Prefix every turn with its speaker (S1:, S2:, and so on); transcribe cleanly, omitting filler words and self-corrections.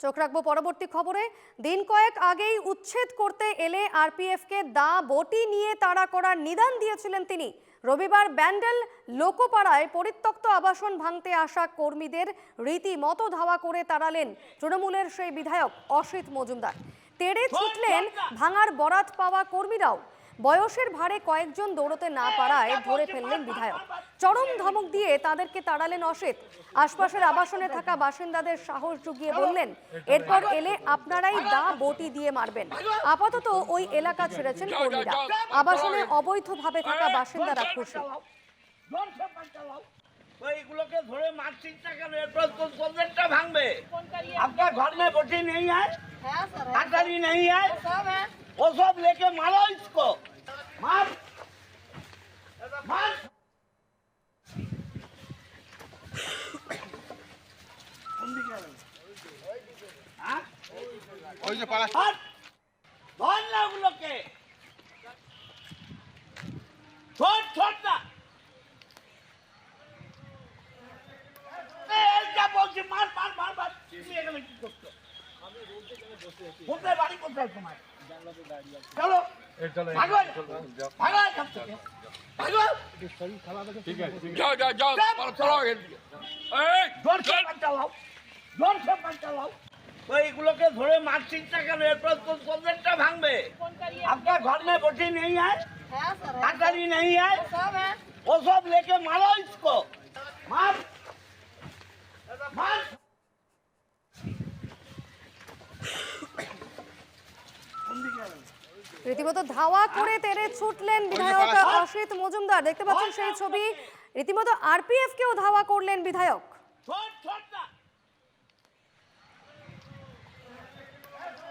S1: চোখ রাখবো পরবর্তী খবরে। দিন কয়েক আগেই উচ্ছেদ করতে এলে আরপিএফকে দা বটি নিয়ে তাড়া করার নিদান দিয়েছিলেন তিনি। রবিবার ব্যান্ডেল লোকপাড়ায় পরিত্যক্ত আবাসন ভাঙতে আসা কর্মীদের রীতিমতো ধাওয়া করে তাড়ালেন তৃণমূলের সেই বিধায়ক অসিত মজুমদার। তেড়ে ছুটলেন ভাঙার বরাত পাওয়া কর্মীরাও। বয়সের ভারে কয়েকজন দৌড়তে না পারায় ধরে ফেললেন বিধায়ক। চরম ধমক দিয়ে তাদেরকে তাড়ালেন অসিত। আশপাশের আবাসনে থাকা বাসিন্দাদের সাহস জুগিয়ে বললেন, এরপর এলে আপনারাই দা বটি দিয়ে মারবেন। আপাতত ওই এলাকা ছেড়েছেন কর্মীরা। আবাসনে অবৈধভাবে থাকা বাসিন্দারা খুশি।
S2: এইগুলোকে ধরে মারছি কেন? এরপর কোনটা ভাঙবে? আপনার घर में बोटी नहीं है, कटारी नहीं है, वो सब लेके मारो इसको, मार मार। ওই যে পালা ধর না ওগুলোকে, ছোট ছোট না বলছি, মার মার মার মার। এখানে কি করছো? কোথায় বাড়ি, কোথায় তোমার? চলো ভাগো ভাগো ভাগো। ঠিক আছে যাও যাও যাও, চলো জোর সে চালাও, জোর সে চালাও। এইগুলোকে ধরে মারছি কেন? এরপর কোনটা ভাঙবে? আপনার घर में बोटी नहीं है, कटारी नहीं है, वो सब लेके मारो इसको, मार मार।
S1: রীতিমতো ধাওয়া করে তেড়ে ছুটলেন বিধায়ক অসিত মজুমদার। দেখতে পাচ্ছেন সেই ছবি। রীতিমতো আরপিএফ কেও ধাওয়া করলেন বিধায়ক।